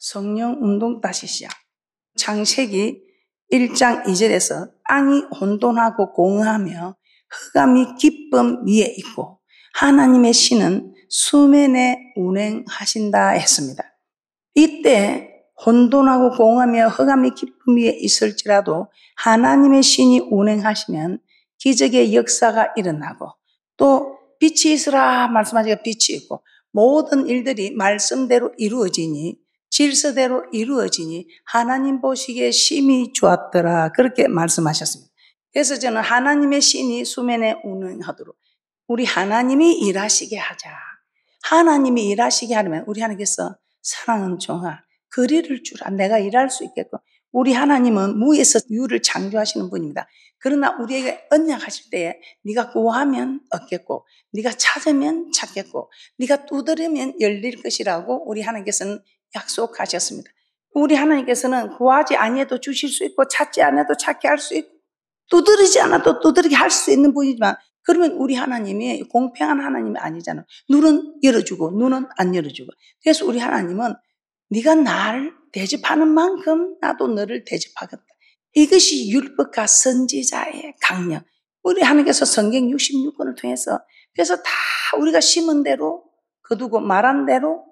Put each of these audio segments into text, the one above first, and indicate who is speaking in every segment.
Speaker 1: 성령 운동 다시 시작. 창세기 1장 2절에서 땅이 혼돈하고 공허하며 흑암이 기쁨 위에 있고 하나님의 신은 수면에 운행하신다 했습니다. 이때 혼돈하고 공허하며 흑암이 기쁨 위에 있을지라도 하나님의 신이 운행하시면 기적의 역사가 일어나고 또 빛이 있으라 말씀하시니까 빛이 있고 모든 일들이 말씀대로 이루어지니 질서대로 이루어지니 하나님 보시기에 심히 좋았더라 그렇게 말씀하셨습니다. 그래서 저는 하나님의 신이 수면에 운행하도록 우리 하나님이 일하시게 하자. 하나님이 일하시게 하려면 우리 하나님께서 사랑하는 종아 거리를 주라. 내가 일할 수 있겠고 우리 하나님은 무에서 유를 창조하시는 분입니다. 그러나 우리에게 언약하실 때에 네가 구하면 얻겠고 네가 찾으면 찾겠고 네가 두드리면 열릴 것이라고 우리 하나님께서는 약속하셨습니다. 우리 하나님께서는 구하지 아니해도 주실 수 있고 찾지 않아도 찾게 할 수 있고 두드리지 않아도 두드리게 할 수 있는 분이지만 그러면 우리 하나님이 공평한 하나님이 아니잖아요. 눈은 열어주고 눈은 안 열어주고. 그래서 우리 하나님은 네가 나를 대접하는 만큼 나도 너를 대접하겠다. 이것이 율법과 선지자의 강령. 우리 하나님께서 성경 66권을 통해서 그래서 다 우리가 심은 대로 거두고 말한 대로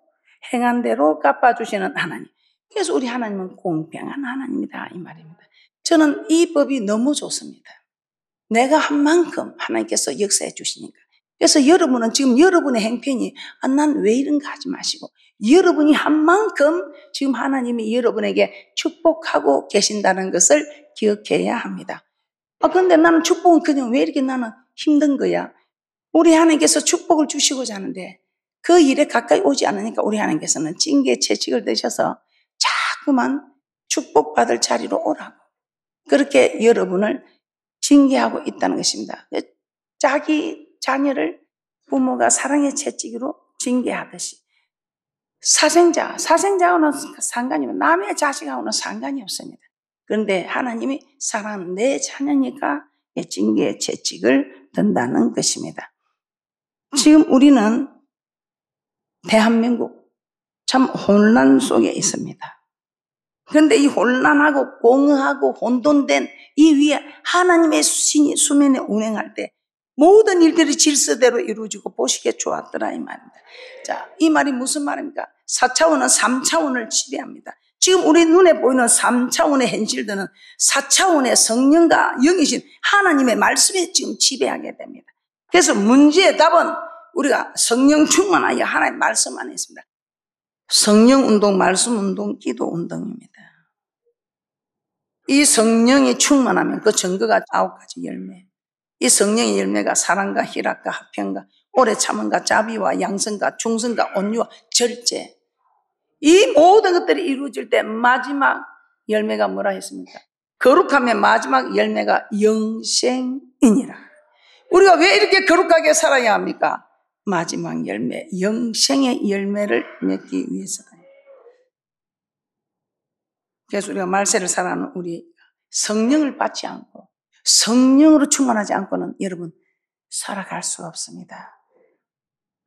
Speaker 1: 행한 대로 갚아주시는 하나님. 그래서 우리 하나님은 공평한 하나님이다 이 말입니다. 저는 이 법이 너무 좋습니다. 내가 한 만큼 하나님께서 역사해 주시니까. 그래서 여러분은 지금 여러분의 행편이 난 왜 이런가 하지 마시고 여러분이 한 만큼 지금 하나님이 여러분에게 축복하고 계신다는 것을 기억해야 합니다. 그런데 나는 축복은 그냥 왜 이렇게 나는 힘든 거야? 우리 하나님께서 축복을 주시고자 하는데 그 일에 가까이 오지 않으니까 우리 하나님께서는 징계 채찍을 드셔서 자꾸만 축복받을 자리로 오라고 그렇게 여러분을 징계하고 있다는 것입니다. 자기 자녀를 부모가 사랑의 채찍으로 징계하듯이 사생자하고는 상관이 없습니다. 남의 자식하고는 상관이 없습니다. 그런데 하나님이 사랑하는 내 자녀니까 징계의 채찍을 든다는 것입니다. 지금 우리는 대한민국 참 혼란 속에 있습니다. 그런데 이 혼란하고 공허하고 혼돈된 이 위에 하나님의 신이 수면에 운행할 때 모든 일들이 질서대로 이루어지고 보시기에 좋았더라 이 말입니다. 자, 이 말이 무슨 말입니까? 4차원은 3차원을 지배합니다. 지금 우리 눈에 보이는 3차원의 현실들은 4차원의 성령과 영이신 하나님의 말씀이 지금 지배하게 됩니다. 그래서 문제의 답은 우리가 성령 충만하여 하나님의 말씀 안에 있습니다. 성령 운동, 말씀 운동, 기도 운동입니다. 이 성령이 충만하면 그 증거가 9가지 열매. 이 성령의 열매가 사랑과 희락과 화평과 오래 참음과 자비와 양성과 충성과 온유와 절제. 이 모든 것들이 이루어질 때 마지막 열매가 뭐라 했습니까? 거룩하면 마지막 열매가 영생이니라. 우리가 왜 이렇게 거룩하게 살아야 합니까? 마지막 열매, 영생의 열매를 맺기 위해서다. 그래서 우리가 말세를 살아가는 우리 성령을 받지 않고 성령으로 충만하지 않고는 여러분 살아갈 수가 없습니다.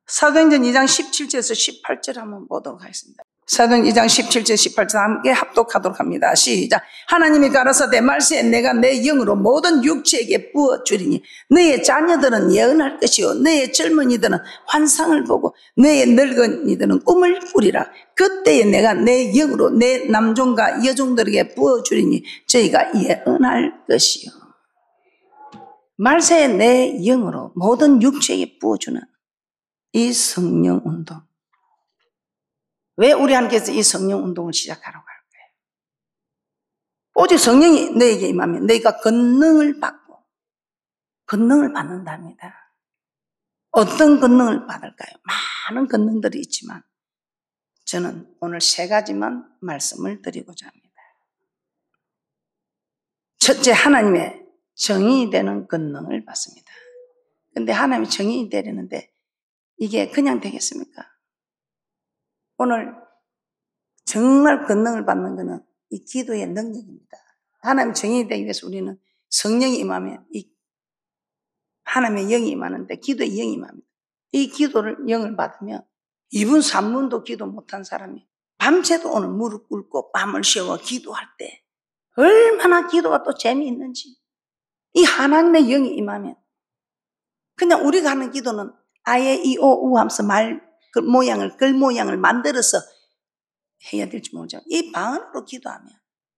Speaker 1: 사도행전 2장 17절에서 18절 한번 보도록 하겠습니다. 사도행전 2장 17절 18절 함께 합독하도록 합니다. 시작. 하나님이 가라사대 말세에 내가 내 영으로 모든 육체에게 부어주리니 너의 자녀들은 예언할 것이요 너의 젊은이들은 환상을 보고 너의 늙은이들은 꿈을 꾸리라. 그때에 내가 내 영으로 내 남종과 여종들에게 부어주리니 저희가 예언할 것이요. 말세에 내 영으로 모든 육체에게 부어주는 이 성령 운동. 왜 우리 하나님께서 이 성령 운동을 시작하라고 할까요? 오직 성령이 너에게 임하면 너희가 권능을 받고 권능을 받는답니다. 어떤 권능을 받을까요? 많은 권능들이 있지만 저는 오늘 3가지만 말씀을 드리고자 합니다. 첫째, 하나님의 정인이 되는 권능을 받습니다. 그런데 하나님이 정인이 되려는데 이게 그냥 되겠습니까? 오늘 정말 권능을 받는 것은 이 기도의 능력입니다. 하나님 정인이 되기 위해서 우리는 성령이 임하면 이 하나님의 영이 임하는데 기도의 영이 임합니다. 이 기도를 영을 받으면 2분 3분도 기도 못한 사람이 밤새도 오늘 무릎 꿇고 밤을 새워 기도할 때 얼마나 기도가 또 재미있는지. 이 하나님의 영이 임하면 그냥 우리가 하는 기도는 아예 이오우 하면서 글 모양을 만들어서 해야 될지 모르죠. 이 방언으로 기도하면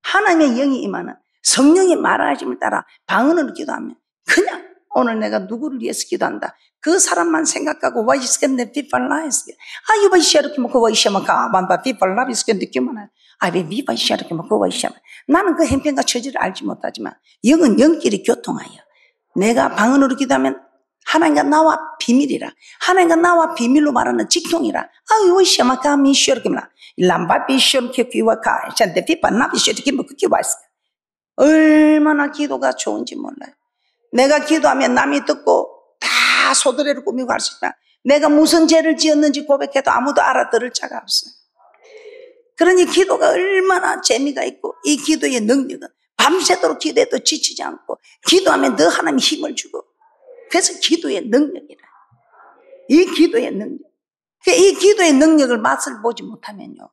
Speaker 1: 하나님의 영이 임하는 성령의 말하심을 따라 방언으로 기도하면 그냥 오늘 내가 누구를 위해서 기도한다. 그 사람만 생각하고 와이스겠네 비팔라이스. 아 유바이시아르키 먹고 와이시아마카 만바 비팔라비스게 느끼면 아왜 미바이시아르키 먹고 와이시아마. 나는 그 행편과 처지를 알지 못하지만 영은 영끼리 교통하여 내가 방언으로 기도하면 하나님과 나와 비밀이라. 하나님과 나와 비밀로 말하는 직통이라. 아 유바이시아마카 미시아르키나 람바비시아르키 기와카 샨데 비팔라비시아르키 먹고 기와이스. 얼마나 기도가 좋은지 몰라요. 내가 기도하면 남이 듣고 다 소드레를 꾸미고 할 수 있다. 내가 무슨 죄를 지었는지 고백해도 아무도 알아들을 자가 없어요. 그러니 기도가 얼마나 재미가 있고 이 기도의 능력은 밤새도록 기도해도 지치지 않고 기도하면 더 하나님이 힘을 주고 그래서 기도의 능력이라. 이 기도의 능력. 이 기도의 능력을 맛을 보지 못하면요.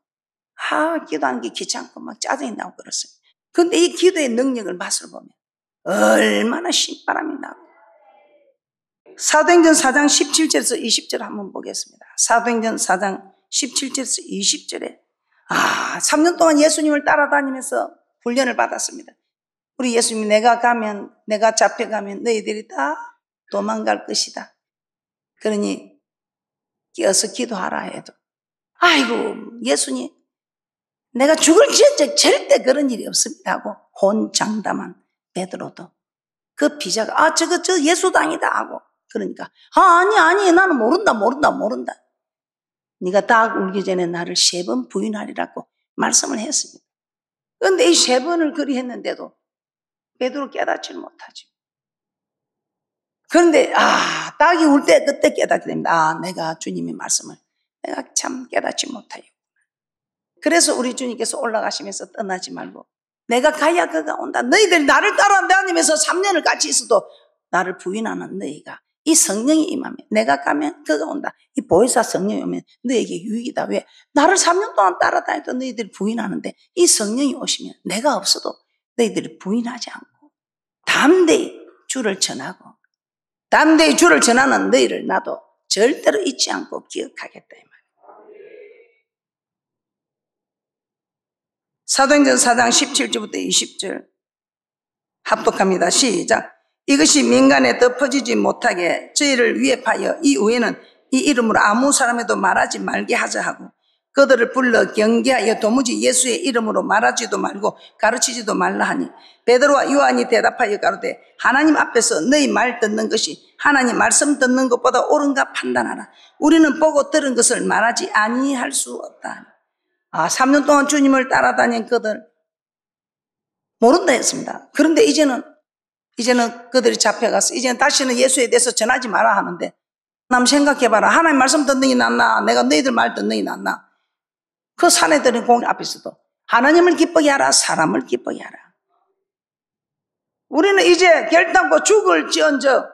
Speaker 1: 기도하는 게 귀찮고 막 짜증이 나고 그렇어요. 그런데 이 기도의 능력을 맛을 보면 얼마나 신바람이 나고. 사도행전 4장 17절에서 20절 한번 보겠습니다. 사도행전 4장 17절에서 20절에 3년 동안 예수님을 따라다니면서 훈련을 받았습니다. 우리 예수님이 내가 잡혀가면 너희들이 다 도망갈 것이다. 그러니 끼어서 기도하라 해도 아이고 예수님 내가 죽을지언정 절대 그런 일이 없습니다 하고 혼장담한 베드로도 그 비자가 저 예수당이다 하고 그러니까 아니 나는 모른다. 네가 닭 울기 전에 나를 3번 부인하리라고 말씀을 했습니다. 그런데 이 3번을 그리 했는데도 베드로 깨닫지를 못하죠. 그런데 닭이 울 때 그때 깨닫게 됩니다. 내가 주님의 말씀을 내가 참 깨닫지 못해요. 그래서 우리 주님께서 올라가시면서 떠나지 말고 내가 가야 그가 온다. 너희들이 나를 따라다니면서 3년을 같이 있어도 나를 부인하는 너희가 이 성령이 임하면 내가 가면 그가 온다. 이 보혜사 성령이 오면 너희에게 유익이다. 왜? 나를 3년 동안 따라다니도 너희들이 부인하는데 이 성령이 오시면 내가 없어도 너희들이 부인하지 않고 담대히 주를 전하고 담대히 주를 전하는 너희를 나도 절대로 잊지 않고 기억하겠다 이 말이에요. 사도행전 4장 17절부터 20절 합독합니다. 시작. 이것이 민간에 덮어지지 못하게 저희를 위협하여 이후에는 이 이름으로 아무 사람에도 말하지 말게 하자 하고 그들을 불러 경계하여 도무지 예수의 이름으로 말하지도 말고 가르치지도 말라 하니 베드로와 요한이 대답하여 가로되 하나님 앞에서 너희 말 듣는 것이 하나님 말씀 듣는 것보다 옳은가 판단하라. 우리는 보고 들은 것을 말하지 아니할 수 없다. 3년 동안 주님을 따라다닌 그들 모른다 했습니다. 그런데 이제는 그들이 잡혀가서 이제는 다시는 예수에 대해서 전하지 마라 하는데 남 생각해봐라. 하나님 말씀 듣는 게 낫나 내가 너희들 말 듣는 게 낫나. 그 산에 들은 공기 앞에서도 하나님을 기쁘게 하라 사람을 기쁘게 하라. 우리는 이제 결단코 죽을지언정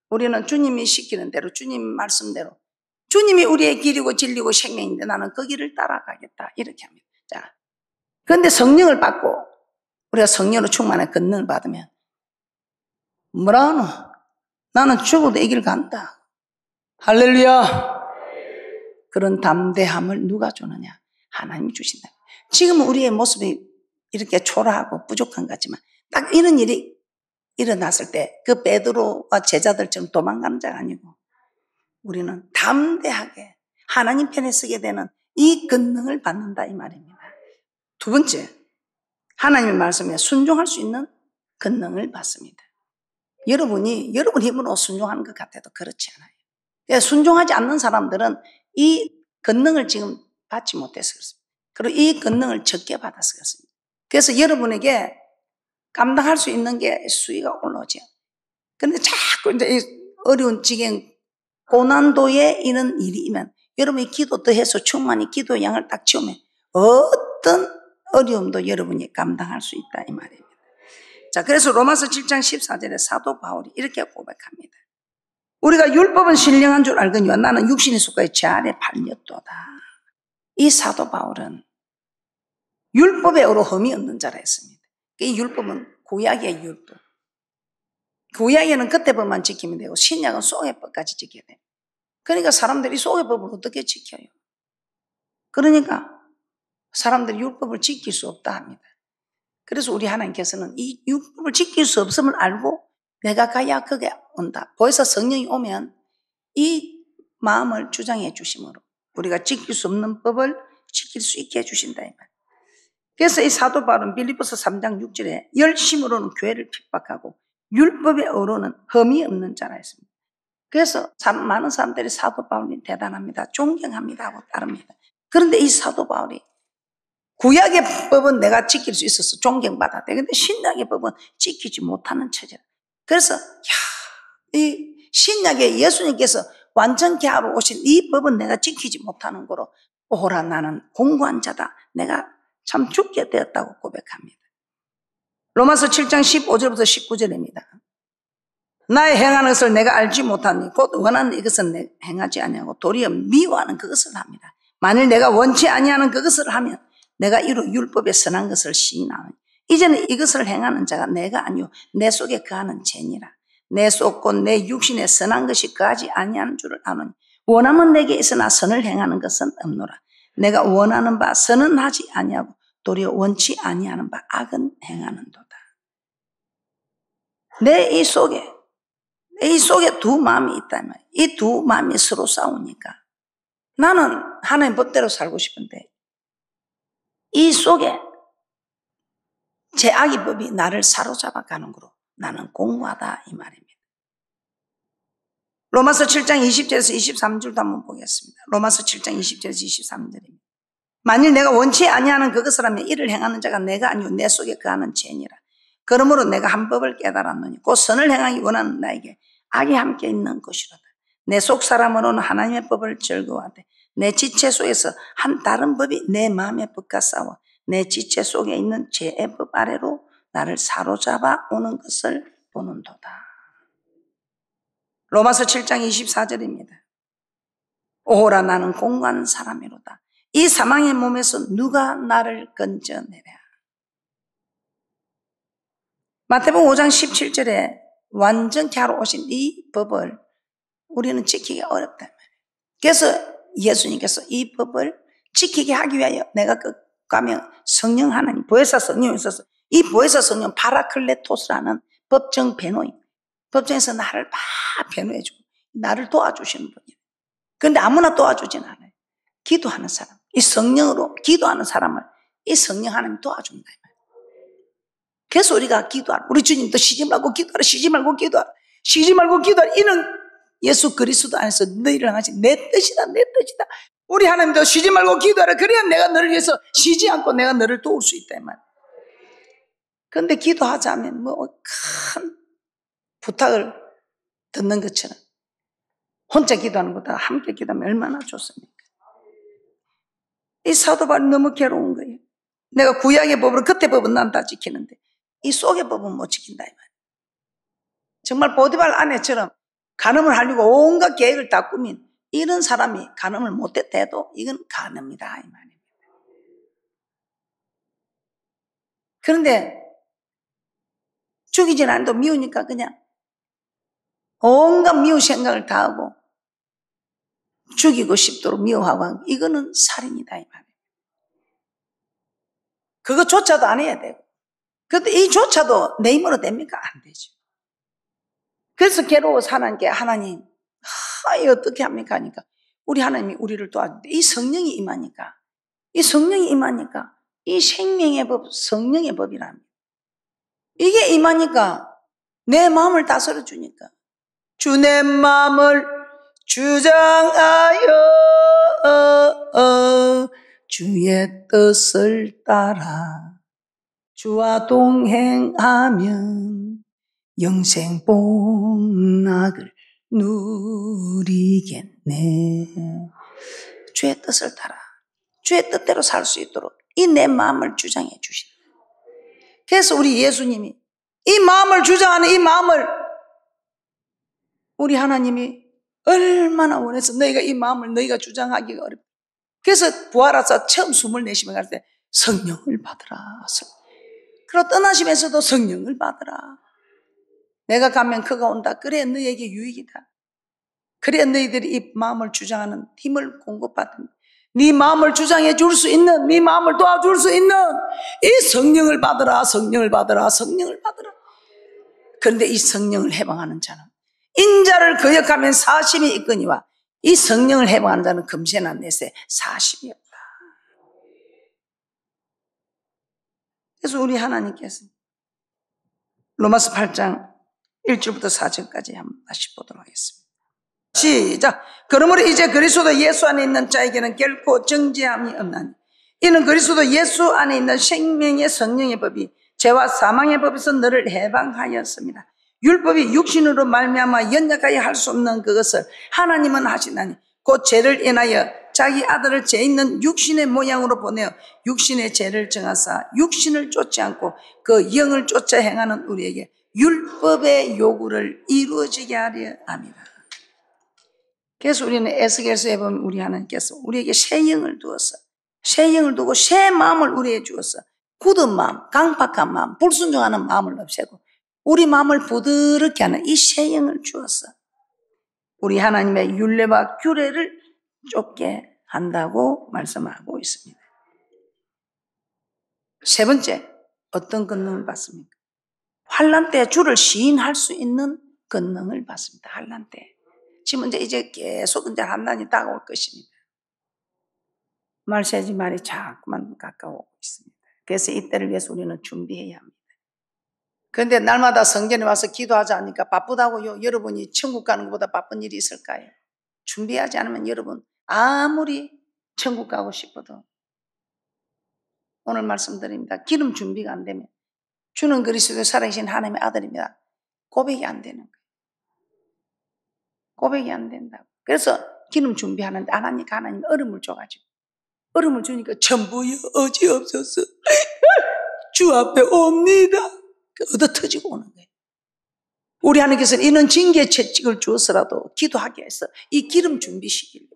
Speaker 1: 우리는 주님이 시키는 대로 주님 말씀대로 주님이 우리의 길이고 진리고 생명인데 나는 그 길을 따라가겠다 이렇게 합니다. 자, 그런데 성령을 받고 우리가 성령으로 충만한 권능을 받으면 뭐라노? 나는 죽어도 이 길 간다. 할렐루야. 그런 담대함을 누가 주느냐? 하나님이 주신다. 지금은 우리의 모습이 이렇게 초라하고 부족한 것 같지만 딱 이런 일이 일어났을 때 그 베드로와 제자들처럼 도망가는 자가 아니고 우리는 담대하게 하나님 편에 서게 되는 이 권능을 받는다 이 말입니다. 두 번째, 하나님의 말씀에 순종할 수 있는 권능을 받습니다. 여러분이 여러분 힘으로 순종하는 것 같아도 그렇지 않아요. 순종하지 않는 사람들은 이 권능을 지금 받지 못해서 그렇습니다. 그리고 이 권능을 적게 받아서 그렇습니다. 그래서 여러분에게 감당할 수 있는 게 수위가 올라오죠. 그런데 자꾸 이제 어려운 지경 고난도에 이런 일이면 여러분이 기도 더해서 충만히 기도 양을 딱 채우면 어떤 어려움도 여러분이 감당할 수 있다 이 말입니다. 자, 그래서 로마서 7장 14절에 사도 바울이 이렇게 고백합니다. 우리가 율법은 신령한 줄 알거니와 나는 육신의 속까지 제 아래 팔렸도다. 이 사도 바울은 율법에 의로 흠이 없는 자라 했습니다. 이 율법은 구약의 율법. 구약에는 그때 법만 지키면 되고 신약은 속의 법까지 지켜야 돼요. 그러니까 사람들이 속의 법을 어떻게 지켜요? 그러니까 사람들이 율법을 지킬 수 없다 합니다. 그래서 우리 하나님께서는 이 율법을 지킬 수 없음을 알고 내가 가야 그게 온다. 벌써 성령이 오면 이 마음을 주장해 주심으로 우리가 지킬 수 없는 법을 지킬 수 있게 해주신다 이 말. 그래서 이 사도 바울은 빌립보서 3장 6절에 열심으로는 교회를 핍박하고 율법의 의로는 흠이 없는 자라 했습니다. 그래서 많은 사람들이 사도 바울이 대단합니다, 존경합니다 하고 따릅니다. 그런데 이 사도 바울이 구약의 법은 내가 지킬 수 있어서 존경받았대. 그런데 신약의 법은 지키지 못하는 처지라. 그래서 이 신약의 예수님께서 완전케 하러 오신 이 법은 내가 지키지 못하는 거로 오라 나는 공고한 자다. 내가 참 죽게 되었다고 고백합니다. 로마서 7장 15절부터 19절입니다. 나의 행하는 것을 내가 알지 못하니 곧 원하는 이것은 내가 행하지 아니하고 도리어 미워하는 그것을 합니다. 만일 내가 원치 아니하는 그것을 하면 내가 이로 율법의 선한 것을 시인하니 이제는 이것을 행하는 자가 내가 아니요 내 속에 거하는 죄니라. 내 속 곧 내 육신에 선한 것이 거하지 아니하는 줄을 아노니 원함은 내게 있으나 선을 행하는 것은 없노라. 내가 원하는 바 선은 하지 아니하고 도리어 원치 아니하는 바 악은 행하는도다. 내 이 속에 두 마음이 있다면 이 두 마음이 서로 싸우니까 나는 하나님 법대로 살고 싶은데 이 속에 제 악의 법이 나를 사로잡아 가는 거로 나는 공고하다 이 말입니다. 로마서 7장 20절에서 23절도 한번 보겠습니다. 로마서 7장 20절에서 23절입니다. 만일 내가 원치 아니하는 그것을 하면 이를 행하는 자가 내가 아니요 내 속에 거하는 죄니라. 그러므로 내가 한 법을 깨달았노니 곧 선을 행하기 원하는 나에게 악이 함께 있는 것이로다. 내 속 사람으로는 하나님의 법을 즐거워하되 내 지체 속에서 한 다른 법이 내 마음의 법과 싸워 내 지체 속에 있는 죄의 법 아래로 나를 사로잡아 오는 것을 보는도다. 로마서 7장 24절입니다. 오호라 나는 공고한 사람이로다. 이 사망의 몸에서 누가 나를 건져내랴. 마태복음 5장 17절에 완전케 하러 오신 이 법을 우리는 지키기 어렵단 말이에요. 그래서 예수님께서 이 법을 지키게 하기 위하여 내가 가면 성령 하나님 보혜사 성령이 있어서 이 보혜사 성령 파라클레토스라는 법정 변호인, 법정에서 나를 막 변호해주고 나를 도와주시는 분이에요. 그런데 아무나 도와주진 않아요. 기도하는 사람, 이 성령으로 기도하는 사람을 이 성령 하나님이 도와준다. 그래서 우리가 기도하라. 우리 주님도 쉬지 말고 기도하라. 쉬지 말고 기도하라. 쉬지 말고 기도하라. 이는 예수 그리스도 안에서 너희를 향하신 내 뜻이다. 내 뜻이다. 우리 하나님도 쉬지 말고 기도하라. 그래야 내가 너를 위해서 쉬지 않고 내가 너를 도울 수 있다. 그런데 기도하자면 큰 부탁을 듣는 것처럼 혼자 기도하는 것보다 함께 기도하면 얼마나 좋습니까? 이 사도 바울이 너무 괴로운 거예요. 내가 구약의 법으로 그때 법은 난 다 지키는데 이 속의 법은 못 지킨다 이 말이에요. 정말 보디발 아내처럼 간음을 하려고 온갖 계획을 다 꾸민 이런 사람이 간음을 못했다 해도 이건 간음이다 이 말입니다. 그런데 죽이진 않아도 미우니까 그냥 온갖 미울 생각을 다 하고 죽이고 싶도록 미워하고 이거는 살인이다 이 말이에요. 그것조차도 안 해야 되고 그런데 이조차도 내 힘으로 됩니까? 안 되죠. 그래서 괴로워서 하나님께 하나님 이거 어떻게 합니까? 하니까 우리 하나님이 우리를 도와주는데 이 성령이 임하니까 이 생명의 법 성령의 법이랍니다. 이게 임하니까 내 마음을 다스려 주니까 주 내 마음을 주장하여 주의 뜻을 따라 주와 동행하면 영생 복락을 누리겠네. 주의 뜻을 따라 주의 뜻대로 살 수 있도록 이 내 마음을 주장해 주신다. 그래서 우리 예수님이 이 마음을 주장하는 이 마음을 우리 하나님이 얼마나 원해서 너희가 이 마음을 너희가 주장하기가 어렵다. 그래서 부활하사 처음 숨을 내쉬며 갈 때 성령을 받으라. 그리고 떠나시면서도 성령을 받으라. 내가 가면 그가 온다. 그래 너에게 유익이다. 그래 너희들이 이 마음을 주장하는 힘을 공급받은, 네 마음을 주장해 줄 수 있는, 네 마음을 도와줄 수 있는 이 성령을 받으라. 성령을 받으라. 성령을 받으라. 그런데 이 성령을 해방하는 자는 인자를 거역하면 사심이 있거니와 이 성령을 해방하는 자는 금세나 내세 사심이 없다. 그래서 우리 하나님께서 로마서 8장 1절부터 4절까지 한번 다시 보도록 하겠습니다. 시작. 그러므로 이제 그리스도 예수 안에 있는 자에게는 결코 정죄함이 없나니 이는 그리스도 예수 안에 있는 생명의 성령의 법이 죄와 사망의 법에서 너를 해방하였습니다. 율법이 육신으로 말미암아 연약하게 할 수 없는 그것을 하나님은 하시나니 곧 죄를 인하여 자기 아들을 죄 있는 육신의 모양으로 보내어 육신의 죄를 정하사 육신을 쫓지 않고 그 영을 쫓아 행하는 우리에게 율법의 요구를 이루어지게 하려 합니다. 그래서 우리는 에스겔서에 보면 우리 하나님께서 우리에게 새 영을 두었어. 새 영을 두고 새 마음을 우리에게 주었어. 굳은 마음, 강팍한 마음, 불순종하는 마음을 없애고 우리 마음을 부드럽게 하는 이 새 영을 주었어. 우리 하나님의 율례와 규례를 쫓게 한다고 말씀하고 있습니다. 세 번째, 어떤 권능을 받습니까? 환난 때 주를 시인할 수 있는 권능을 받습니다. 환난 때. 지금 이제 계속 환난이 다가올 것입니다. 말세지 말이 자꾸만 가까워오고 있습니다. 그래서 이때를 위해서 우리는 준비해야 합니다. 그런데 날마다 성전에 와서 기도하지 않으니까 바쁘다고요. 여러분이 천국 가는 것보다 바쁜 일이 있을까요? 준비하지 않으면 여러분 아무리 천국 가고 싶어도 오늘 말씀드립니다. 기름 준비가 안 되면 주는 그리스도의 살아계신 하나님의 아들입니다. 고백이 안 되는 거예요. 고백이 안 된다고. 그래서 기름 준비하는데 안 하니까 하나님이 얼음을 줘가지고 얼음을 주니까 전부여 어지없어서 주 앞에 옵니다. 얻어 터지고 오는 거예요. 우리 하나님께서는 이런 징계 채찍을 주어서라도 기도하게 해서 이 기름 준비 시기를.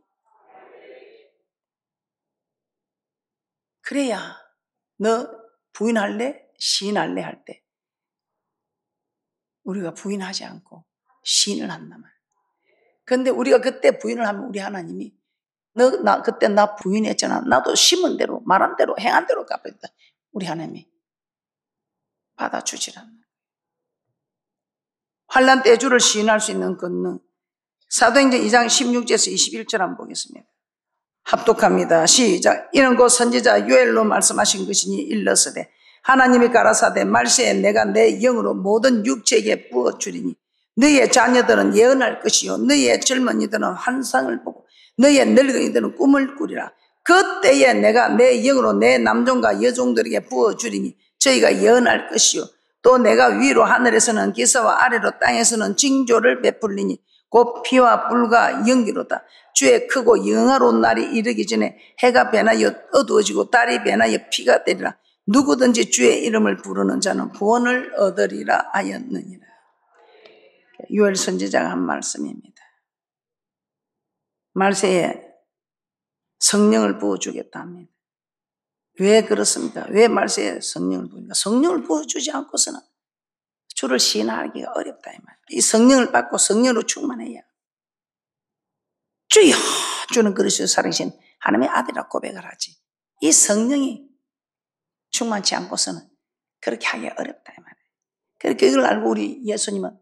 Speaker 1: 그래야 너 부인할래? 시인할래? 할 때 우리가 부인하지 않고 시인을 한단 말이에요. 그런데 우리가 그때 부인을 하면 우리 하나님이 그때 나 부인했잖아. 나도 심은 대로 말한 대로 행한 대로 갚았다. 우리 하나님이 받아주질 않는 거예요. 환난 때 주를 시인할 수 있는 권능. 사도행전 2장 16절에서 21절 한번 보겠습니다. 합독합니다. 시작. 이는 곧 선지자 요엘로 말씀하신 것이니 일러스되 하나님이 가라사대 말세에 내가 내 영으로 모든 육체에게 부어주리니 너희의 자녀들은 예언할 것이요 너희의 젊은이들은 환상을 보고 너희의 늙은이들은 꿈을 꾸리라. 그때에 내가 내 영으로 내 남종과 여종들에게 부어주리니 저희가 예언할 것이요 또 내가 위로 하늘에서는 기사와 아래로 땅에서는 징조를 베풀리니 곧 피와 불과 연기로다. 주의 크고 영화로운 날이 이르기 전에 해가 변하여 어두워지고 달이 변하여 피가 되리라. 누구든지 주의 이름을 부르는 자는 구원을 얻으리라 하였느니라. 요엘 선지자가 한 말씀입니다. 말세에 성령을 부어주겠다 합니다. 왜 그렇습니까? 왜 말세에 성령을 부어줍니까? 성령을 부어주지 않고서는 주를 시인하기가 어렵다 이 말이에요. 이 성령을 받고 성령으로 충만해야 주여 주는 그리스도 살아계신 하나님의 아들이라고 고백을 하지. 이 성령이 충만치 않고서는 그렇게 하기가 어렵다 이 말이에요. 그러니까 이걸 알고 우리 예수님은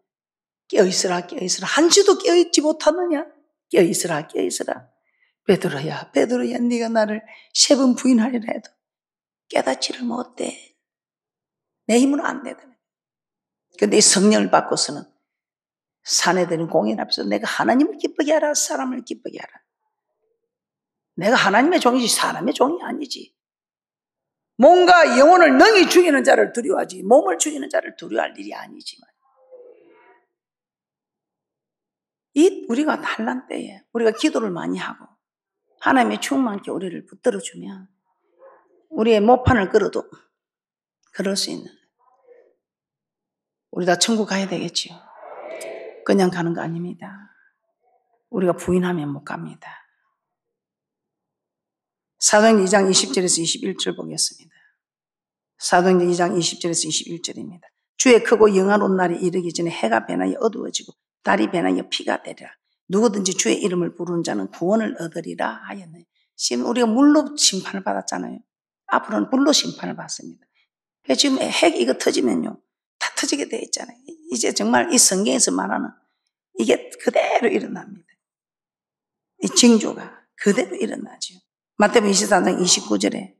Speaker 1: 깨어있으라 깨어있으라 한시도 깨어있지 못하느냐. 깨어있으라 깨어있으라. 베드로야 베드로야 네가 나를 3번 부인하리라 해도 깨닫지를 못해. 내 힘으로 안 되더라. 그런데 이 성령을 받고서는 산에 드는 공연 앞에서 내가 하나님을 기쁘게 하라 사람을 기쁘게 하라. 내가 하나님의 종이지 사람의 종이 아니지. 몸과 영혼을 능히 죽이는 자를 두려워하지 몸을 죽이는 자를 두려워할 일이 아니지만 우리가 환난 때에 우리가 기도를 많이 하고 하나님의 충만케 우리를 붙들어주면 우리의 모판을 걸어도 그럴 수 있는 우리 다 천국 가야 되겠지요. 그냥 가는 거 아닙니다. 우리가 부인하면 못 갑니다. 사도행전 2장 20절에서 21절 보겠습니다. 사도행전 2장 20절에서 21절입니다. 주의 크고 영화로운 날이 이르기 전에 해가 변하여 어두워지고 달이 변하여 피가 되리라. 누구든지 주의 이름을 부르는 자는 구원을 얻으리라 하였네. 지금 우리가 물로 심판을 받았잖아요. 앞으로는 불로 심판을 받습니다. 지금 핵 이거 터지면요, 다 터지게 되어 있잖아요. 이제 정말 이 성경에서 말하는 이게 그대로 일어납니다. 이 징조가 그대로 일어나죠. 마태복음 24장 29절에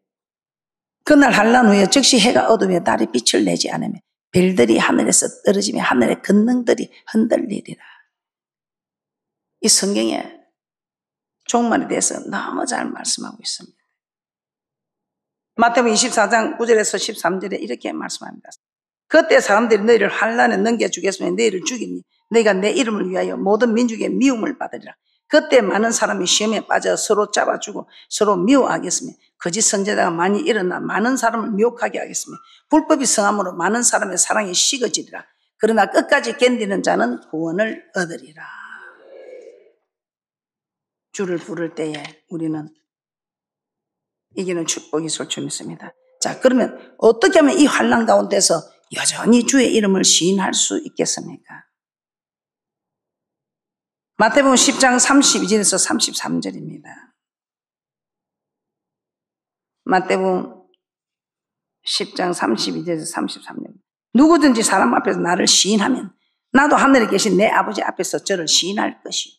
Speaker 1: 그날 한란 후에 즉시 해가 어두며 달이 빛을 내지 않으며 별들이 하늘에서 떨어지며 하늘의 권능들이 흔들리리라. 이 성경에 종말에 대해서 너무 잘 말씀하고 있습니다. 마태복음 24장 9절에서 13절에 이렇게 말씀합니다. 그때 사람들이 너희를 환란에 넘겨주겠으며 너희를 죽이니 너희가 내 이름을 위하여 모든 민족의 미움을 받으리라. 그때 많은 사람이 시험에 빠져 서로 잡아주고 서로 미워하겠으며 거짓 선지자가 많이 일어나 많은 사람을 미혹하게 하겠으며 불법이 성함으로 많은 사람의 사랑이 식어지리라. 그러나 끝까지 견디는 자는 구원을 얻으리라. 주를 부를 때에 우리는 이기는 축복이 있을 줄 믿습니다. 자, 그러면 어떻게 하면 이 환난 가운데서 여전히 주의 이름을 시인할 수 있겠습니까? 마태복음 10장 32절에서 33절입니다. 마태복음 10장 32절에서 33절. 누구든지 사람 앞에서 나를 시인하면 나도 하늘에 계신 내 아버지 앞에서 저를 시인할 것이요.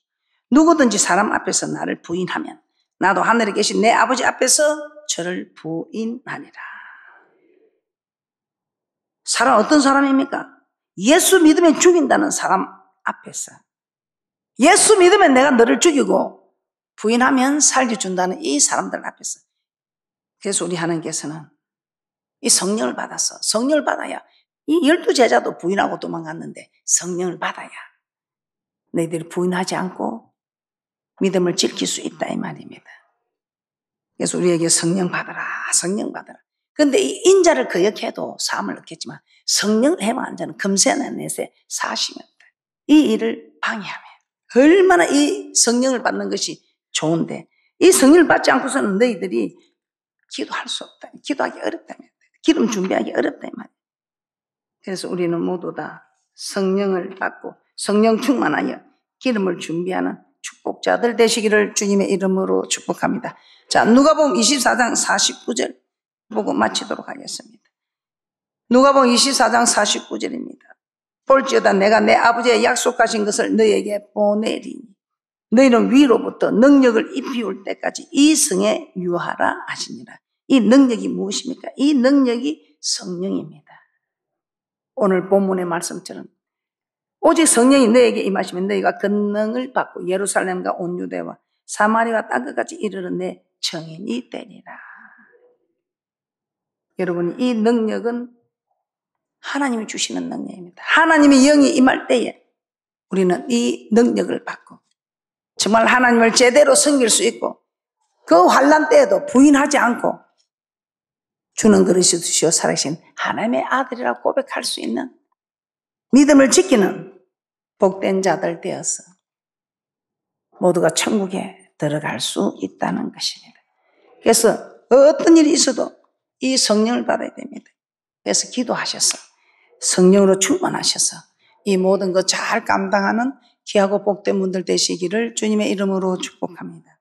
Speaker 1: 누구든지 사람 앞에서 나를 부인하면 나도 하늘에 계신 내 아버지 앞에서 저를 부인하리라. 사람 어떤 사람입니까? 예수 믿으면 죽인다는 사람 앞에서, 예수 믿으면 내가 너를 죽이고 부인하면 살게 준다는 이 사람들 앞에서. 그래서 우리 하나님께서는 이 성령을 받아서, 성령을 받아야, 이 12제자도 부인하고 도망갔는데 성령을 받아야 너희들이 부인하지 않고 믿음을 지킬 수 있다 이 말입니다. 그래서 우리에게 성령 받아라, 성령 받아라. 그런데 이 인자를 거역해도 사함을 얻겠지만 성령을 해만 안 자는 금세나 내세 사시면 이 일을 방해하면 얼마나 이 성령을 받는 것이 좋은데 이 성령을 받지 않고서는 너희들이 기도할 수 없다. 기도하기 어렵다면 기름 준비하기 어렵다 이 말이에요. 그래서 우리는 모두 다 성령을 받고 성령 충만하여 기름을 준비하는 축복자들 되시기를 주님의 이름으로 축복합니다. 자, 누가복음 24장 49절 보고 마치도록 하겠습니다. 누가복음 24장 49절입니다. 볼지어다 내가 내 아버지의 약속하신 것을 너희에게 보내리니 너희는 위로부터 능력을 입히올 때까지 이 성에 유하라 하시니라. 이 능력이 무엇입니까? 이 능력이 성령입니다. 오늘 본문의 말씀처럼 오직 성령이 너에게 임하시면 너희가 권능을 받고 예루살렘과 온 유대와 사마리아와 땅끝까지 이르러 내 증인이 되리라. 여러분, 이 능력은 하나님이 주시는 능력입니다. 하나님의 영이 임할 때에 우리는 이 능력을 받고 정말 하나님을 제대로 섬길 수 있고 그 환난 때에도 부인하지 않고 주는 그리스도시요 살아계신 하나님의 아들이라고 고백할 수 있는 믿음을 지키는 복된 자들 되어서 모두가 천국에 들어갈 수 있다는 것입니다. 그래서 어떤 일이 있어도 이 성령을 받아야 됩니다. 그래서 기도하셔서 성령으로 충만하셔서 이 모든 것 잘 감당하는 귀하고 복된 분들 되시기를 주님의 이름으로 축복합니다.